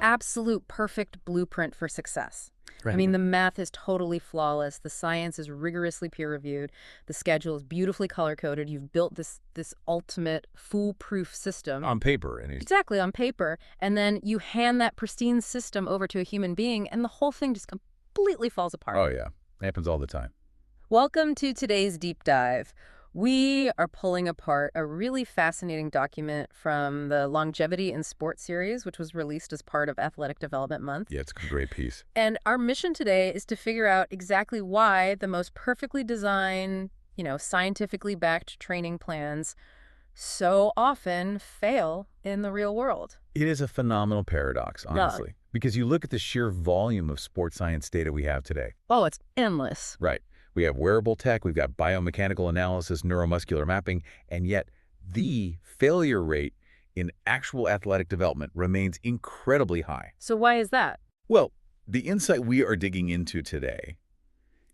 absolute perfect blueprint for success. I Right. mean, the math is totally flawless. The science is rigorously peer-reviewed. The schedule is beautifully color-coded. You've built this ultimate foolproof system. On paper, and Exactly, on paper. And then you hand that pristine system over to a human being, and the whole thing just completely falls apart. oh yeah, happens all the time. Welcome to today's deep dive. We are pulling apart a really fascinating document from the Longevity in Sport series, which was released as part of Athletic Development Month. Yeah, it's a great piece. And our mission today is to figure out exactly why the most perfectly designed, scientifically backed training plans so often fail in the real world. It is a phenomenal paradox, honestly, because you look at the sheer volume of sports science data we have today. Oh, it's endless. Right. We have wearable tech, we've got biomechanical analysis, neuromuscular mapping, and yet the failure rate in actual athletic development remains incredibly high. So why is that? Well, the insight we are digging into today,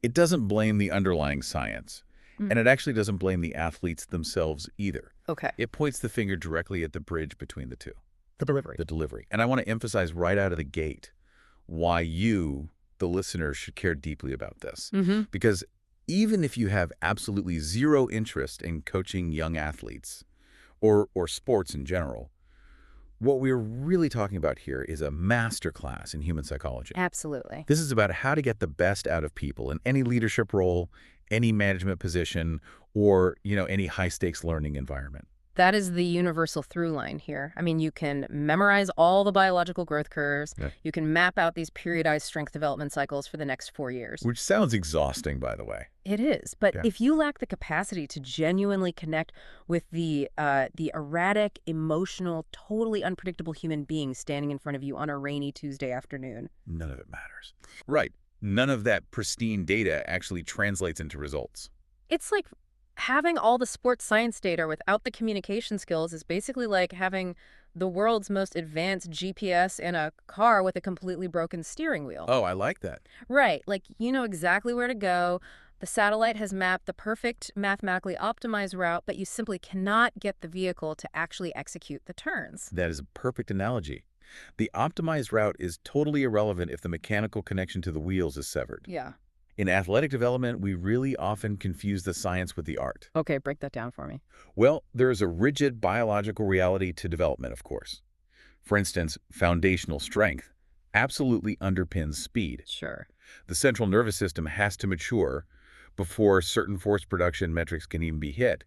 it doesn't blame the underlying science, and it actually doesn't blame the athletes themselves either. Okay. It points the finger directly at the bridge between the two. The delivery. The delivery. And I want to emphasize right out of the gate why you, the listener, should care deeply about this. Because even if you have absolutely zero interest in coaching young athletes or sports in general, what we're really talking about here is a masterclass in human psychology. Absolutely. This is about how to get the best out of people in any leadership role, any management position, or, any high-stakes learning environment. That is the universal through line here. I mean, you can memorize all the biological growth curves. Yeah. You can map out these periodized strength development cycles for the next 4 years. Which sounds exhausting, by the way. It is. But Yeah. if you lack the capacity to genuinely connect with the erratic, emotional, totally unpredictable human being standing in front of you on a rainy Tuesday afternoon. None of it matters. Right. None of that pristine data actually translates into results. It's like having all the sports science data without the communication skills is basically like having the world's most advanced GPS in a car with a completely broken steering wheel. Oh, I like that. Right. Like, you know exactly where to go. The satellite has mapped the perfect mathematically optimized route, but you simply cannot get the vehicle to actually execute the turns. That is a perfect analogy. The optimized route is totally irrelevant if the mechanical connection to the wheels is severed. Yeah. In athletic development, we really often confuse the science with the art. Okay, break that down for me. Well, there is a rigid biological reality to development, of course. For instance, foundational strength absolutely underpins speed. Sure. The central nervous system has to mature before certain force production metrics can even be hit.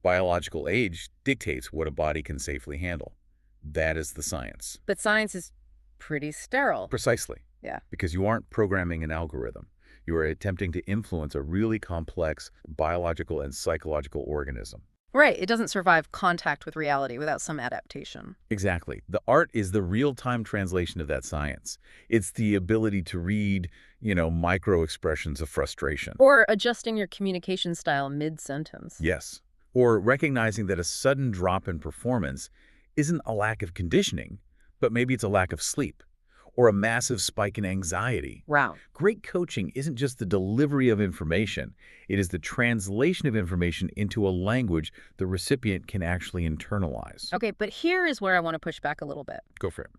Biological age dictates what a body can safely handle. That is the science. But science is pretty sterile. Precisely. Yeah. Because you aren't programming an algorithm. You are attempting to influence a really complex biological and psychological organism. Right. It doesn't survive contact with reality without some adaptation. Exactly. The art is the real-time translation of that science. It's the ability to read, micro expressions of frustration. Or adjusting your communication style mid-sentence. Yes. Or recognizing that a sudden drop in performance isn't a lack of conditioning, but maybe it's a lack of sleep or a massive spike in anxiety. Wow. Great coaching isn't just the delivery of information. It is the translation of information into a language the recipient can actually internalize. Okay, but here is where I want to push back a little bit. Go for it.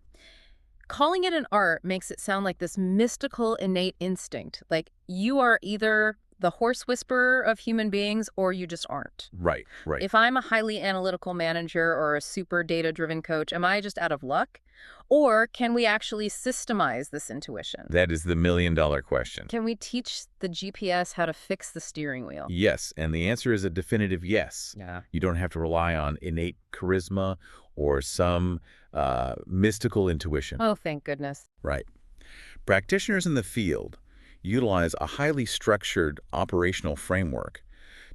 Calling it an art makes it sound like this mystical innate instinct. Like you are either the horse whisperer of human beings or you just aren't. Right, right. If I'm a highly analytical manager or a super data-driven coach, am I just out of luck? Or can we actually systemize this intuition? That is the million-dollar question. Can we teach the GPS how to fix the steering wheel? Yes, and the answer is a definitive yes. Yeah. You don't have to rely on innate charisma or some mystical intuition. Oh, thank goodness. Right. Practitioners in the field utilize a highly structured operational framework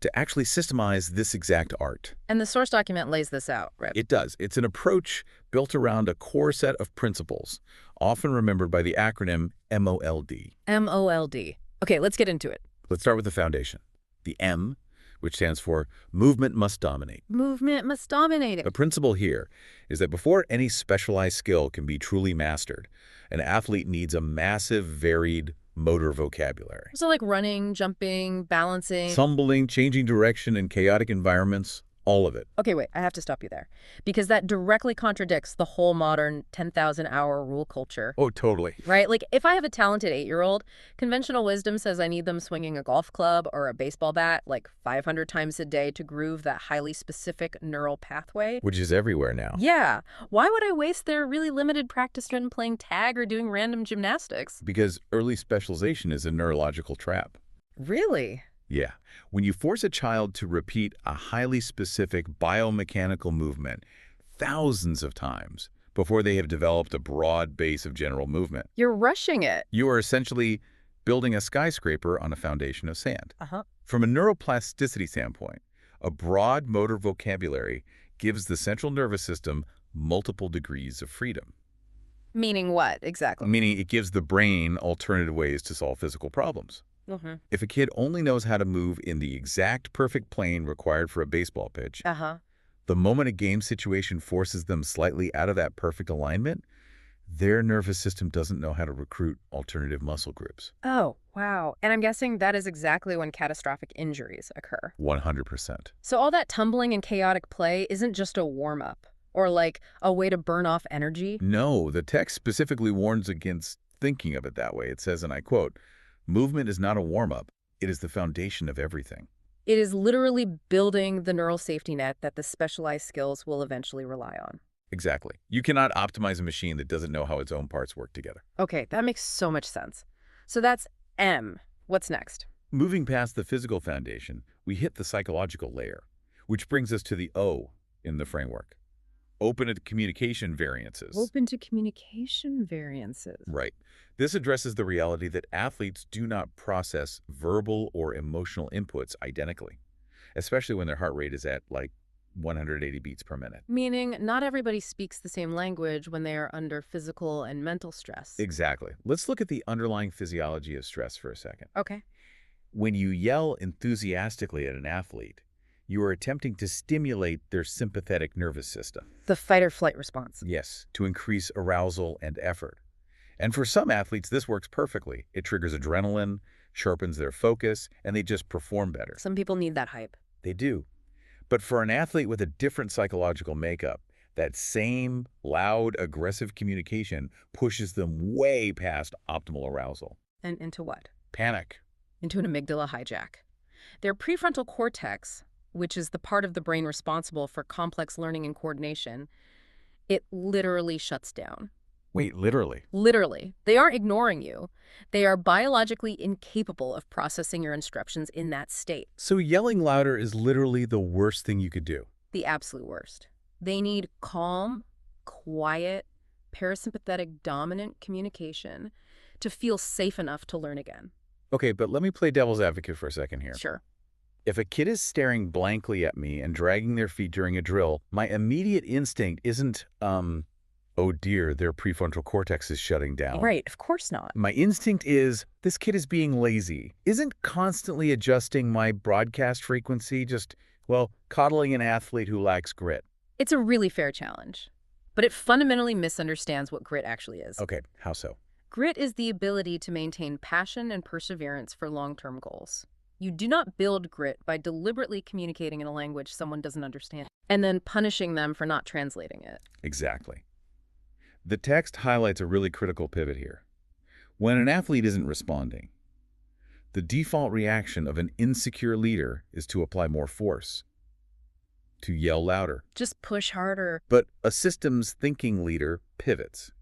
to actually systemize this exact art. And the source document lays this out, right? It does. It's an approach built around a core set of principles, often remembered by the acronym M.O.L.D. M.O.L.D. Okay, let's get into it. Let's start with the foundation. The M, which stands for movement must dominate. Movement must dominate The it. principle here is that before any specialized skill can be truly mastered, an athlete needs a massive, varied motor vocabulary. So like running, jumping, balancing. Tumbling, changing direction in chaotic environments, All of it. Okay, wait, I have to stop you there. Because that directly contradicts the whole modern 10,000-hour rule culture. Oh, totally. Right? Like, if I have a talented 8-year-old, conventional wisdom says I need them swinging a golf club or a baseball bat like 500 times a day to groove that highly specific neural pathway. Which is everywhere now. Yeah. Why would I waste their really limited practice time playing tag or doing random gymnastics? Because early specialization is a neurological trap. Really? Yeah. When you force a child to repeat a highly specific biomechanical movement thousands of times before they have developed a broad base of general movement, You're rushing it. you are essentially building a skyscraper on a foundation of sand. Uh-huh. From a neuroplasticity standpoint, a broad motor vocabulary gives the central nervous system multiple degrees of freedom, Meaning what, exactly? meaning it gives the brain alternative ways to solve physical problems. Mm-hmm. If a kid only knows how to move in the exact perfect plane required for a baseball pitch, Uh-huh. the moment a game situation forces them slightly out of that perfect alignment, their nervous system doesn't know how to recruit alternative muscle groups. Oh, wow. And I'm guessing that is exactly when catastrophic injuries occur. 100%. So all that tumbling and chaotic play isn't just a warm-up or like a way to burn off energy. No, the text specifically warns against thinking of it that way. It says, and I quote, "Movement is not a warm-up. It is the foundation of everything." It is literally building the neural safety net that the specialized skills will eventually rely on. Exactly. You cannot optimize a machine that doesn't know how its own parts work together. Okay, that makes so much sense. So that's M. What's next? Moving past the physical foundation, we hit the psychological layer, which brings us to the O in the framework. Open to communication variances. Open to communication variances. Right. This addresses the reality that athletes do not process verbal or emotional inputs identically, especially when their heart rate is at like 180 beats per minute. Meaning not everybody speaks the same language when they are under physical and mental stress. Exactly. Let's look at the underlying physiology of stress for a second. Okay. When you yell enthusiastically at an athlete, you are attempting to stimulate their sympathetic nervous system. The fight or flight response. Yes, to increase arousal and effort. And for some athletes, this works perfectly. It triggers adrenaline, sharpens their focus, and they just perform better. Some people need that hype. They do. But for an athlete with a different psychological makeup, that same loud, aggressive communication pushes them way past optimal arousal. And into what? Panic. Into an amygdala hijack. Their prefrontal cortex, which is the part of the brain responsible for complex learning and coordination, it literally shuts down. Wait, literally? Literally. They aren't ignoring you. They are biologically incapable of processing your instructions in that state. So yelling louder is literally the worst thing you could do. The absolute worst. They need calm, quiet, parasympathetic dominant communication to feel safe enough to learn again. Okay, but let me play devil's advocate for a second here. Sure. If a kid is staring blankly at me and dragging their feet during a drill, my immediate instinct isn't, oh dear, their prefrontal cortex is shutting down. Right, of course not. My instinct is, this kid is being lazy. Isn't constantly adjusting my broadcast frequency just, well, coddling an athlete who lacks grit? It's a really fair challenge, but it fundamentally misunderstands what grit actually is. Okay, how so? Grit is the ability to maintain passion and perseverance for long-term goals. You do not build grit by deliberately communicating in a language someone doesn't understand and then punishing them for not translating it. Exactly. The text highlights a really critical pivot here. When an athlete isn't responding, the default reaction of an insecure leader is to apply more force, to yell louder. Just push harder. But a systems thinking leader pivots.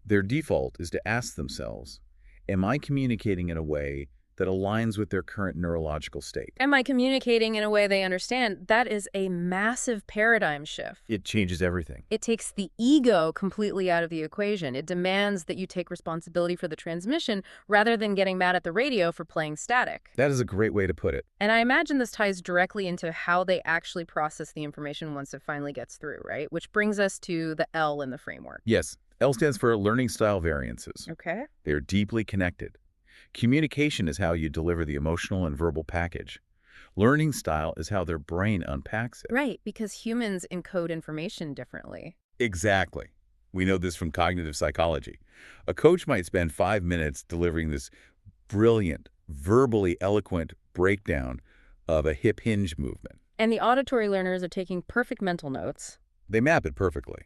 Their default is to ask themselves, am I communicating in a way that aligns with their current neurological state? Am I communicating in a way they understand? That is a massive paradigm shift. It changes everything. It takes the ego completely out of the equation. It demands that you take responsibility for the transmission rather than getting mad at the radio for playing static. That is a great way to put it. And I imagine this ties directly into how they actually process the information once it finally gets through, right? Which brings us to the L in the framework. Yes, L stands for learning style variances. Okay. They are deeply connected. Communication is how you deliver the emotional and verbal package. Learning style is how their brain unpacks it. Right, because humans encode information differently. Exactly. We know this from cognitive psychology. A coach might spend 5 minutes delivering this brilliant, verbally eloquent breakdown of a hip hinge movement. And the auditory learners are taking perfect mental notes. They map it perfectly.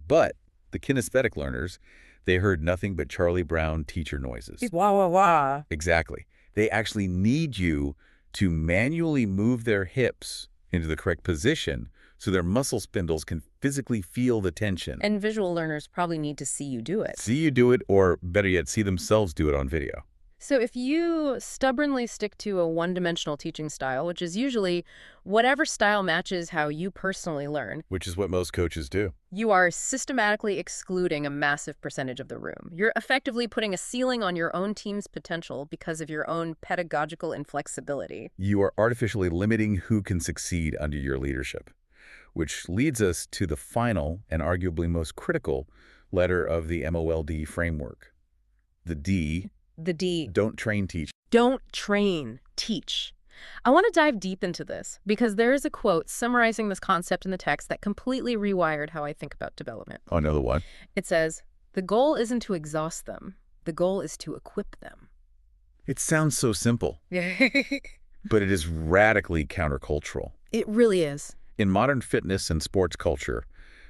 But the kinesthetic learners, they heard nothing but Charlie Brown teacher noises. Wah, wah, wah. Exactly. They actually need you to manually move their hips into the correct position so their muscle spindles can physically feel the tension. And visual learners probably need to see you do it. See you do it, or better yet, see themselves do it on video. So if you stubbornly stick to a one-dimensional teaching style, which is usually whatever style matches how you personally learn, Which is what most coaches do. you are systematically excluding a massive percentage of the room. You're effectively putting a ceiling on your own team's potential because of your own pedagogical inflexibility. You are artificially limiting who can succeed under your leadership, which leads us to the final and arguably most critical letter of the M.O.L.D framework. The D. The D. Don't train, teach. Don't train, teach. I want to dive deep into this because there is a quote summarizing this concept in the text that completely rewired how I think about development. Oh, another one. It says, "The goal isn't to exhaust them. The goal is to equip them." It sounds so simple, It but it is radically countercultural. really is. In modern fitness and sports culture,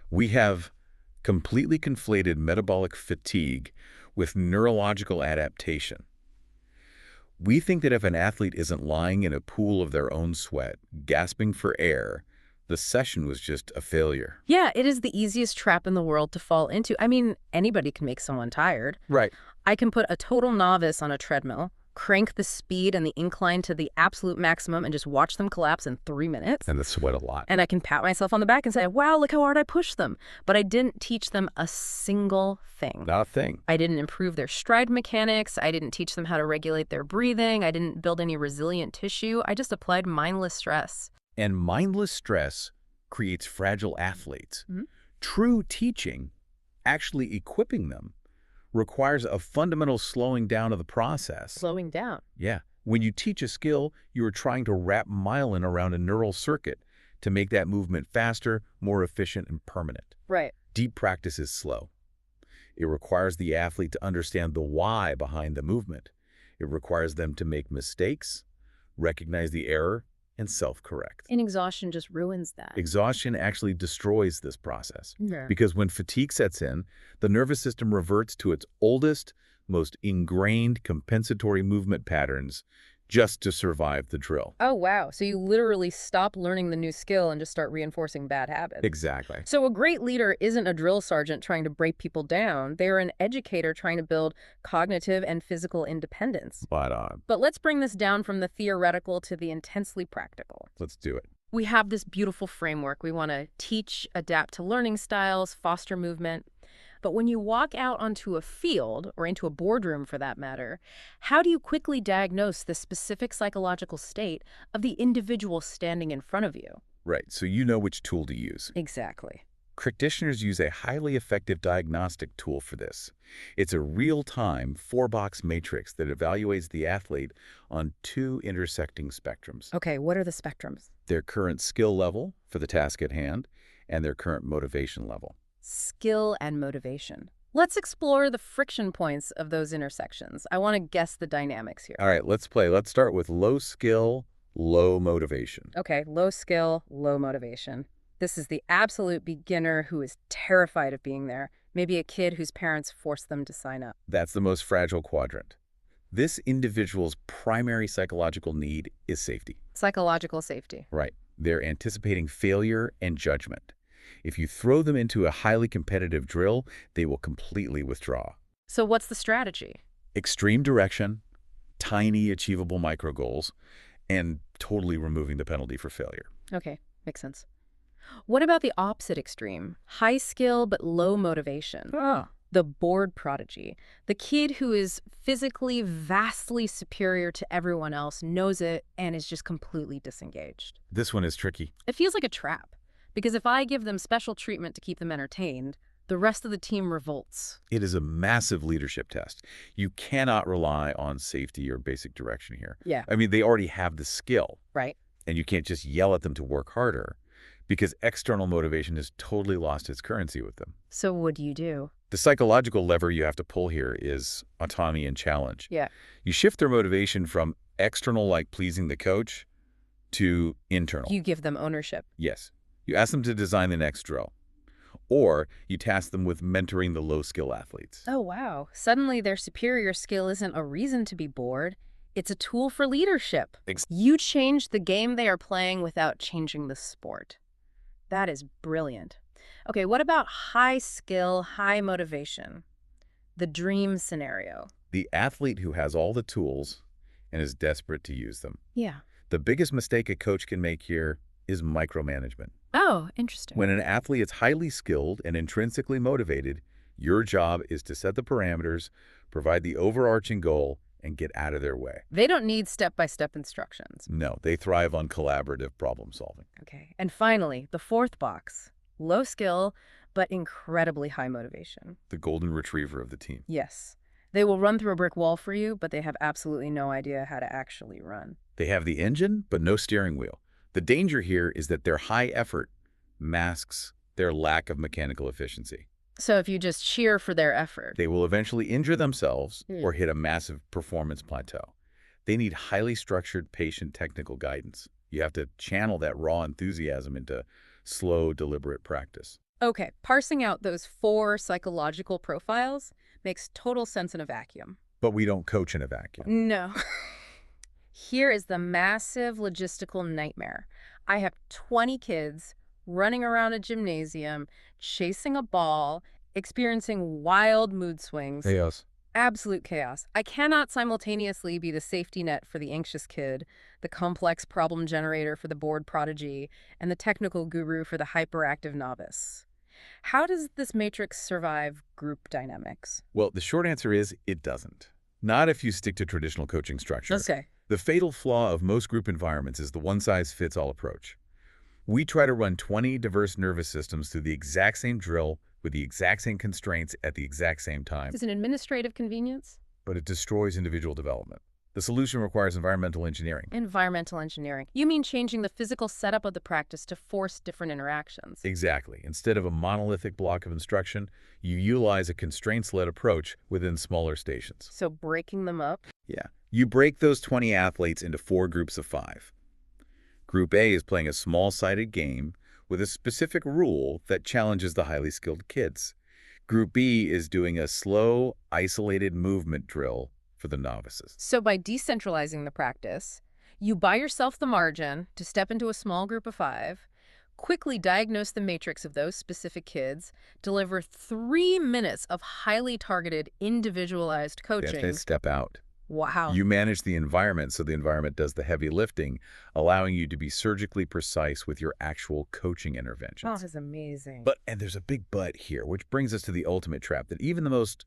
we have completely conflated metabolic fatigue with neurological adaptation. We think that if an athlete isn't lying in a pool of their own sweat, gasping for air, the session was just a failure. Yeah, it is the easiest trap in the world to fall into. I mean, anybody can make someone tired. Right. I can put a total novice on a treadmill, crank the speed and the incline to the absolute maximum, and just watch them collapse in 3 minutes. And they sweat a lot. And I can pat myself on the back and say, wow, look how hard I pushed them. But I didn't teach them a single thing. Not a thing. I didn't improve their stride mechanics. I didn't teach them how to regulate their breathing. I didn't build any resilient tissue. I just applied mindless stress. And mindless stress creates fragile athletes. Mhm. True teaching, actually equipping them, requires a fundamental slowing down of the process. Slowing down. Yeah. When you teach a skill, you are trying to wrap myelin around a neural circuit to make that movement faster, more efficient, and permanent. Right. Deep practice is slow. It requires the athlete to understand the why behind the movement. It requires them to make mistakes, recognize the error, and self-correct. And exhaustion just ruins that. Exhaustion actually destroys this process. Yeah. Because when fatigue sets in, the nervous system reverts to its oldest, most ingrained compensatory movement patterns just to survive the drill. Oh, wow. So you literally stop learning the new skill and just start reinforcing bad habits. Exactly. So a great leader isn't a drill sergeant trying to break people down. They're an educator trying to build cognitive and physical independence. But But let's bring this down from the theoretical to the intensely practical. let's do it. We have this beautiful framework. We want to teach, adapt to learning styles, foster movement. But when you walk out onto a field, or into a boardroom for that matter, how do you quickly diagnose the specific psychological state of the individual standing in front of you? Right, so you know which tool to use. Exactly. Practitioners use a highly effective diagnostic tool for this. It's a real-time 4-box matrix that evaluates the athlete on 2 intersecting spectrums. Okay, what are the spectrums? Their current skill level for the task at hand and their current motivation level. Skill and motivation. Let's explore the friction points of those intersections. I want to guess the dynamics here. All right, let's play. Let's start with low skill, low motivation. Okay, low skill, low motivation. This is the absolute beginner who is terrified of being there. Maybe a kid whose parents forced them to sign up. That's the most fragile quadrant. This individual's primary psychological need is safety. Psychological safety. Right. They're anticipating failure and judgment. If you throw them into a highly competitive drill, they will completely withdraw. So what's the strategy? Extreme direction, tiny achievable micro goals, and totally removing the penalty for failure. Okay, makes sense. What about the opposite extreme? High skill but low motivation. The bored prodigy. The kid who is physically vastly superior to everyone else, knows it, and is just completely disengaged. This one is tricky. It feels like a trap, because if I give them special treatment to keep them entertained, the rest of the team revolts. It is a massive leadership test. You cannot rely on safety or basic direction here. Yeah. I mean, they already have the skill. Right. And you can't just yell at them to work harder because external motivation has totally lost its currency with them. So what do you do? The psychological lever you have to pull here is autonomy and challenge. Yeah. You shift their motivation from external, like pleasing the coach, to internal. You give them ownership. Yes. You ask them to design the next drill. Or you task them with mentoring the low-skill athletes. Oh, wow. Suddenly their superior skill isn't a reason to be bored. It's a tool for leadership. You change the game they are playing without changing the sport. That is brilliant. Okay, what about high skill, high motivation? The dream scenario. The athlete who has all the tools and is desperate to use them. Yeah. The biggest mistake a coach can make here is micromanagement. Oh, interesting. When an athlete is highly skilled and intrinsically motivated, your job is to set the parameters, provide the overarching goal, and get out of their way. They don't need step-by-step instructions. No, they thrive on collaborative problem solving. Okay. And finally, the fourth box. Low skill, but incredibly high motivation. The golden retriever of the team. Yes. They will run through a brick wall for you, but they have absolutely no idea how to actually run. They have the engine, but no steering wheel. The danger here is that their high effort masks their lack of mechanical efficiency. So if you just cheer for their effort. They will eventually injure themselves or hit a massive performance plateau. They need highly structured, patient technical guidance. You have to channel that raw enthusiasm into slow, deliberate practice. Okay, parsing out those 4 psychological profiles makes total sense in a vacuum. But we don't coach in a vacuum. No. Here is the massive logistical nightmare. I have 20 kids running around a gymnasium, chasing a ball, experiencing wild mood swings. Chaos. Absolute chaos. I cannot simultaneously be the safety net for the anxious kid, the complex problem generator for the bored prodigy, and the technical guru for the hyperactive novice. How does this matrix survive group dynamics? Well, the short answer is it doesn't. Not if you stick to traditional coaching structure. Okay. The fatal flaw of most group environments is the one-size-fits-all approach. We try to run 20 diverse nervous systems through the exact same drill with the exact same constraints at the exact same time. Is an administrative convenience? But it destroys individual development. The solution requires environmental engineering. Environmental engineering. You mean changing the physical setup of the practice to force different interactions? Exactly. Instead of a monolithic block of instruction, you utilize a constraints-led approach within smaller stations. So breaking them up? Yeah. You break those 20 athletes into 4 groups of 5. Group A is playing a small-sided game with a specific rule that challenges the highly skilled kids. Group B is doing a slow, isolated movement drill for the novices. So by decentralizing the practice, you buy yourself the margin to step into a small group of 5, quickly diagnose the matrix of those specific kids, deliver 3 minutes of highly targeted, individualized coaching. They step out. Wow. You manage the environment so the environment does the heavy lifting, allowing you to be surgically precise with your actual coaching interventions. Oh, that's amazing. And there's a big but here, which brings us to the ultimate trap that even the most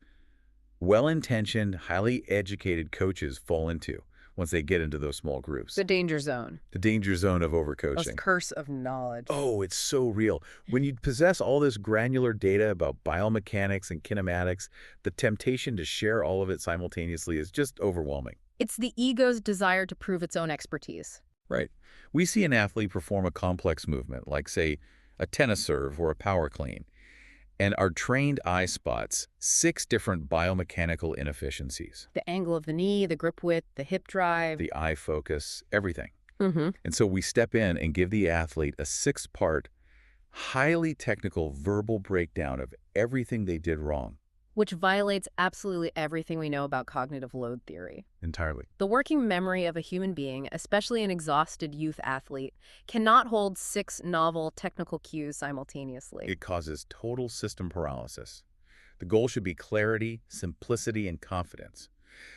well-intentioned, highly educated coaches fall into once they get into those small groups. The danger zone. The danger zone of overcoaching. The curse of knowledge. Oh, it's so real. When you possess all this granular data about biomechanics and kinematics, the temptation to share all of it simultaneously is just overwhelming. It's the ego's desire to prove its own expertise. Right. We see an athlete perform a complex movement, like, say, a tennis serve or a power clean, and our trained eye spots 6 different biomechanical inefficiencies. The angle of the knee, the grip width, the hip drive. The eye focus, everything. Mm-hmm. And so we step in and give the athlete a 6-part, highly technical verbal breakdown of everything they did wrong. Which violates absolutely everything we know about cognitive load theory. Entirely. The working memory of a human being, especially an exhausted youth athlete, cannot hold 6 novel technical cues simultaneously. It causes total system paralysis. The goal should be clarity, simplicity, and confidence.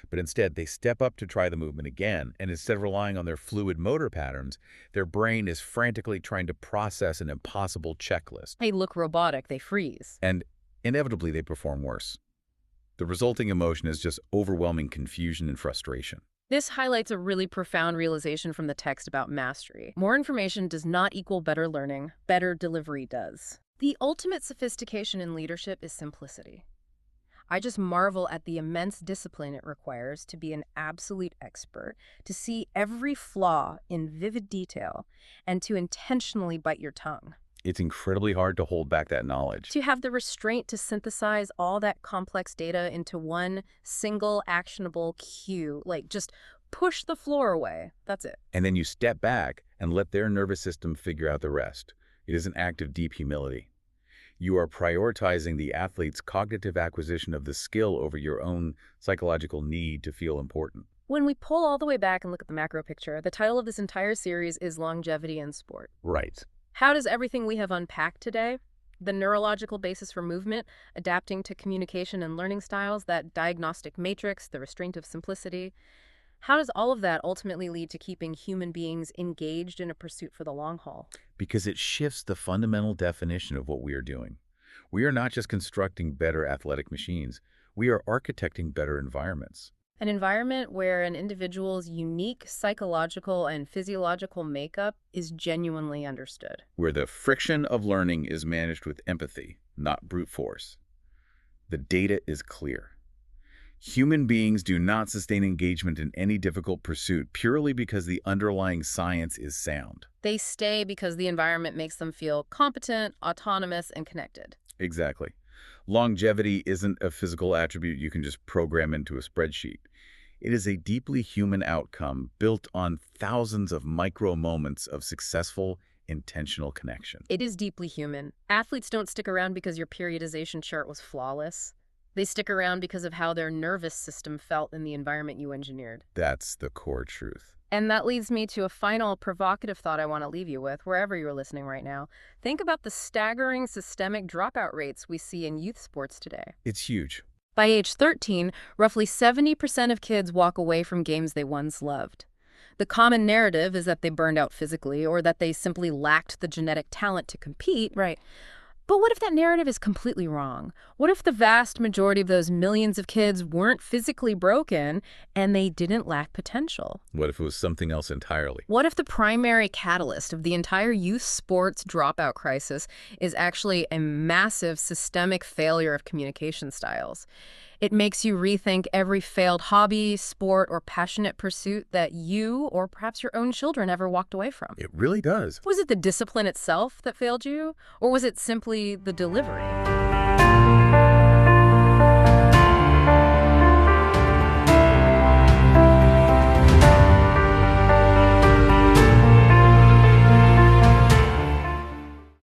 But instead, they step up to try the movement again, and instead of relying on their fluid motor patterns, their brain is frantically trying to process an impossible checklist. They look robotic, they freeze. And inevitably, they perform worse. The resulting emotion is just overwhelming confusion and frustration. This highlights a really profound realization from the text about mastery. More information does not equal better learning. Better delivery does. The ultimate sophistication in leadership is simplicity. I just marvel at the immense discipline it requires to be an absolute expert, to see every flaw in vivid detail, and to intentionally bite your tongue. It's incredibly hard to hold back that knowledge. To have the restraint to synthesize all that complex data into one single actionable cue, like just push the floor away. That's it. And then you step back and let their nervous system figure out the rest. It is an act of deep humility. You are prioritizing the athlete's cognitive acquisition of the skill over your own psychological need to feel important. When we pull all the way back and look at the macro picture, the title of this entire series is Longevity in Sport. Right. How does everything we have unpacked today, the neurological basis for movement, adapting to communication and learning styles, that diagnostic matrix, the restraint of simplicity, how does all of that ultimately lead to keeping human beings engaged in a pursuit for the long haul? Because it shifts the fundamental definition of what we are doing. We are not just constructing better athletic machines. We are architecting better environments. An environment where an individual's unique psychological and physiological makeup is genuinely understood. Where the friction of learning is managed with empathy, not brute force. The data is clear. Human beings do not sustain engagement in any difficult pursuit purely because the underlying science is sound. They stay because the environment makes them feel competent, autonomous, and connected. Exactly. Longevity isn't a physical attribute you can just program into a spreadsheet. It is a deeply human outcome built on thousands of micro moments of successful, intentional connection. It is deeply human. Athletes don't stick around because your periodization chart was flawless. They stick around because of how their nervous system felt in the environment you engineered. That's the core truth. And that leads me to a final provocative thought I want to leave you with, wherever you're listening right now. Think about the staggering systemic dropout rates we see in youth sports today. It's huge. By age 13, roughly 70% of kids walk away from games they once loved. The common narrative is that they burned out physically or that they simply lacked the genetic talent to compete. Right. But what if that narrative is completely wrong? What if the vast majority of those millions of kids weren't physically broken and they didn't lack potential? What if it was something else entirely? What if the primary catalyst of the entire youth sports dropout crisis is actually a massive systemic failure of communication styles? It makes you rethink every failed hobby, sport, or passionate pursuit that you or perhaps your own children ever walked away from. It really does. Was it the discipline itself that failed you, or was it simply the delivery?